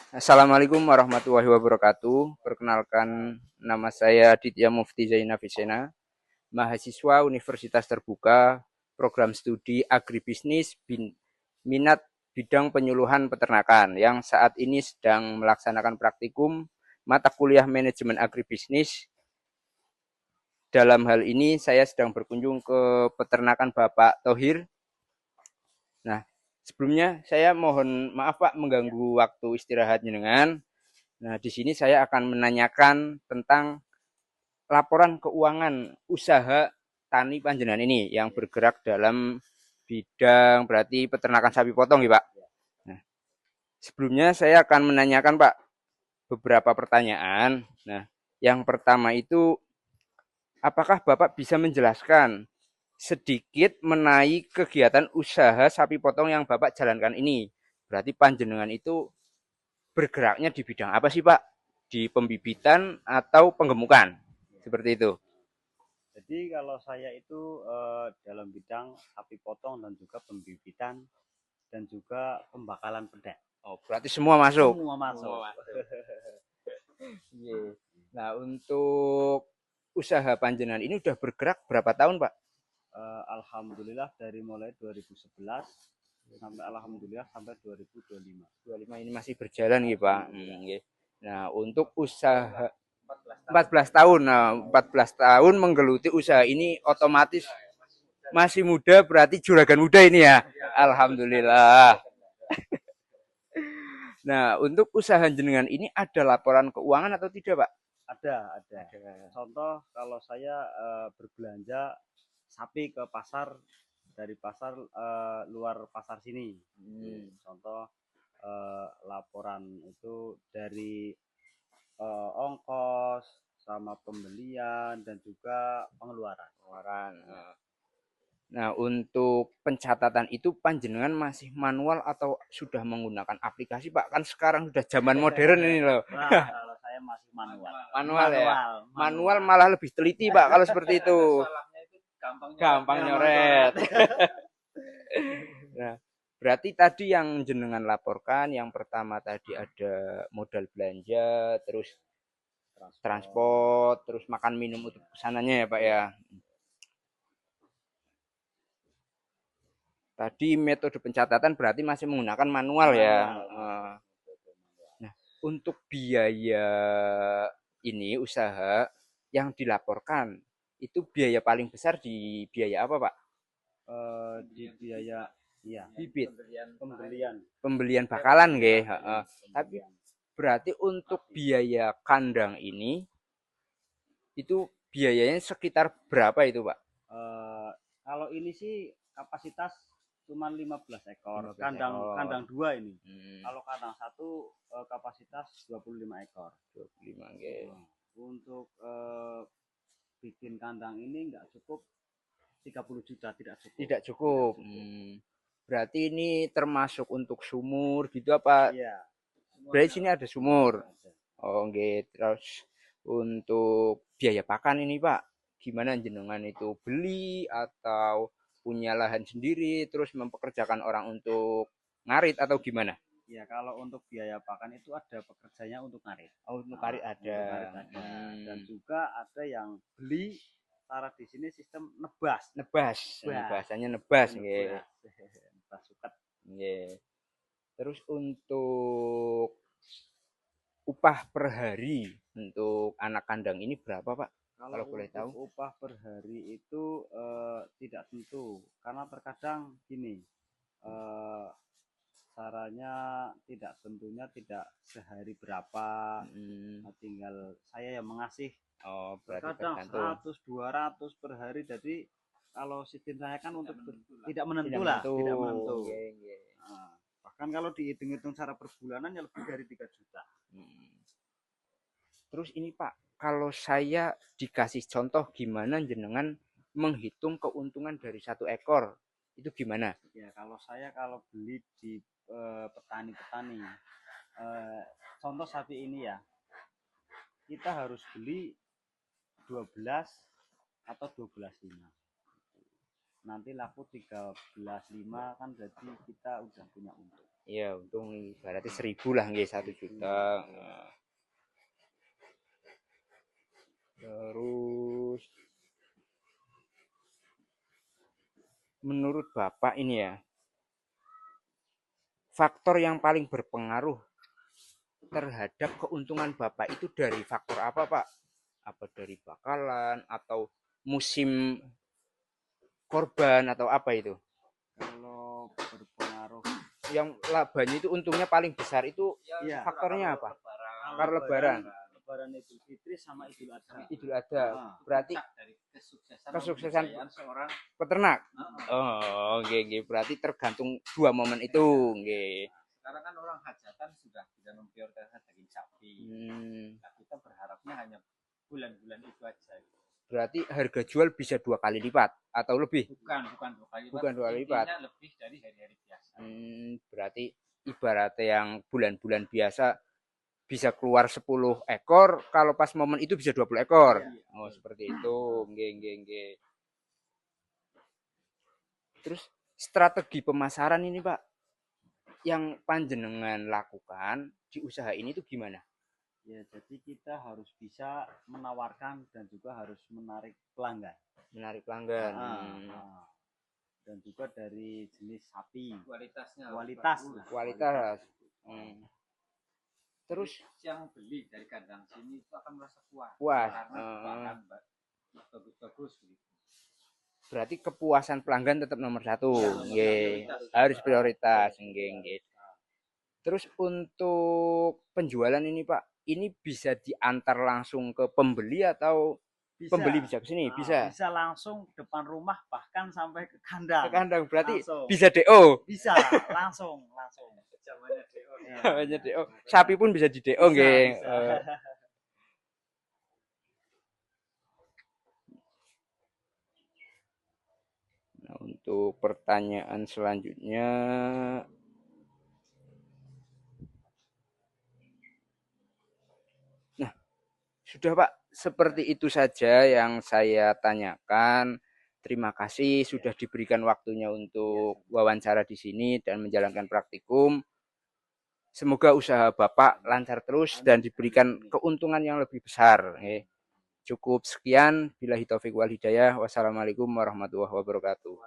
Assalamualaikum warahmatullahi wabarakatuh. Perkenalkan, nama saya Ditya Mufti Zainab Visena, mahasiswa Universitas Terbuka, program studi agribisnis minat bidang penyuluhan peternakan yang saat ini sedang melaksanakan praktikum mata kuliah manajemen agribisnis. Dalam hal ini saya sedang berkunjung ke peternakan Bapak Thohir. Nah, sebelumnya saya mohon maaf Pak mengganggu waktu istirahat jenengan. Nah, di sini saya akan menanyakan tentang laporan keuangan usaha tani panjenengan ini yang bergerak dalam bidang berarti peternakan sapi potong ya Pak. Nah, sebelumnya saya akan menanyakan Pak beberapa pertanyaan. Nah, yang pertama itu apakah Bapak bisa menjelaskan sedikit mengenai kegiatan usaha sapi potong yang Bapak jalankan ini? Berarti panjenengan itu bergeraknya di bidang apa sih Pak? Di pembibitan atau penggemukan? Seperti itu. Jadi kalau saya itu dalam bidang sapi potong dan juga pembibitan dan juga pembakalan pedang. Oh, berarti semua masuk. Semua masuk. Semua masuk. Yeah. Nah, untuk usaha panjenengan ini udah bergerak berapa tahun, Pak? Alhamdulillah dari mulai 2011 sampai alhamdulillah sampai 2025. 25 ini masih berjalan gitu, Pak. Yeah. Nah, untuk usaha 14 tahun. Nah, 14 tahun menggeluti usaha ini otomatis masih muda, berarti juragan muda ini ya. Alhamdulillah. Nah, untuk usaha jenengan ini ada laporan keuangan atau tidak, Pak? Ada. Contoh kalau saya berbelanja sapi ke pasar dari pasar luar pasar sini. Contoh laporan itu dari ongkos sama pembelian dan juga pengeluaran. Pengeluaran. Nah, untuk pencatatan itu panjenengan masih manual atau sudah menggunakan aplikasi, Pak? Kan sekarang sudah zaman modern ini loh. Nah, kalau saya masih manual. Manual ya. Manual malah lebih teliti, Pak, kalau seperti itu. Gampang nyoret. Nah, berarti tadi yang jenengan laporkan yang pertama tadi ada modal belanja, terus transport, terus makan minum untuk kesananya ya, Pak ya. Tadi metode pencatatan berarti masih menggunakan manual ya. Nah, untuk biaya ini usaha yang dilaporkan itu biaya paling besar di biaya apa, Pak? Di biaya iya Bibit, pembelian pembelian bakalan nggih, Tapi berarti untuk biaya kandang ini itu biayanya sekitar berapa itu, Pak? Kalau ini sih kapasitas cuma 15 ekor 15 kandang ekor. kandang dua ini. Hmm. Kalau kandang satu kapasitas 25 ekor. 25 nggih. Untuk bikin kandang ini nggak cukup 30 juta, tidak cukup. Tidak cukup. Berarti ini termasuk untuk sumur gitu apa? Iya. Berarti sini ada sumur. Oh, nggih. Terus untuk biaya pakan ini, Pak, gimana jenengan itu beli atau punya lahan sendiri terus mempekerjakan orang untuk ngarit atau gimana? Ya kalau untuk biaya pakan itu ada pekerjanya untuk ngarit. Oh, untuk ngarit ada. Dan juga ada yang beli cara di sini sistem nebas. Nebas. Ini bahasanya nebas nggih. Nebas suket. Nggih. Terus untuk upah per hari untuk anak kandang ini berapa, Pak? Kalau boleh tahu. Upah per hari itu tidak tentu karena terkadang gini caranya tidak tentunya tidak sehari berapa, tinggal saya yang mengasih. Oh, berarti Terkadang tergantung. 100 200 per hari, jadi kalau sistem saya kan untuk tidak menentu Tidak lah, menentu. tidak menentu. Yeah. Nah, bahkan kalau dihitung-hitung secara per bulanan ya lebih dari 3 juta. Terus ini Pak, kalau saya dikasih contoh gimana jenengan menghitung keuntungan dari satu ekor, itu gimana? Ya kalau saya kalau beli di petani-petani, contoh sapi ini ya, kita harus beli 12 atau 12,5. Nanti laku 13,5 kan berarti kita udah punya untung. Iya, untung berarti 1.000 lah nggih, 1 juta. Nah, terus menurut Bapak ini ya, faktor yang paling berpengaruh terhadap keuntungan Bapak itu dari faktor apa, Pak? Apa dari bakalan atau musim korban atau apa itu? Kalau berpengaruh, Yang labanya itu untungnya paling besar itu iya, faktornya apa? kalau Karena lebaran. Lebaran Idul Fitri sama Idul Adha. Idul Adha. Nah, Berarti dari kesuksesan seorang peternak. Oh, nggih, berarti tergantung dua momen itu, nggih. sekarang kan orang hajatan sudah tidak memprioritaskan daging sapi. Nah, kita berharapnya hanya bulan-bulan itu aja. Berarti harga jual bisa 2 kali lipat atau lebih? Bukan 2 kali lipat. Bukan 2 kali lipat. Intinya lebih dari hari-hari biasa. Berarti ibaratnya yang bulan-bulan biasa bisa keluar 10 ekor, kalau pas momen itu bisa 20 ekor. Oh, seperti itu. Nggih. Terus strategi pemasaran ini, Pak, yang panjenengan lakukan di usaha ini tuh gimana? ya jadi kita harus bisa menawarkan dan juga harus menarik pelanggan. Menarik pelanggan. Dan juga dari jenis sapi. Kualitasnya. Kualitas. Terus yang beli dari kandang sini itu akan merasa puas. Karena bagus-bagus gitu. Berarti kepuasan pelanggan tetap nomor 1. Nggih. Harus prioritas. Nggih. Terus untuk penjualan ini, Pak, ini bisa diantar langsung ke pembeli atau pembeli bisa ke sini? Bisa. Bisa langsung depan rumah bahkan sampai ke kandang. Ke kandang berarti langsung. bisa DO. Bisa langsung. Zamannya DO. Zamannya DO. Sapi pun bisa di DO nggih. Nah, untuk pertanyaan selanjutnya, nah, sudah Pak, seperti itu saja yang saya tanyakan. Terima kasih sudah diberikan waktunya untuk wawancara di sini dan menjalankan praktikum. Semoga usaha Bapak lancar terus dan diberikan keuntungan yang lebih besar. Cukup sekian. Billahi taufik wal hidayah. Wassalamualaikum warahmatullahi wabarakatuh.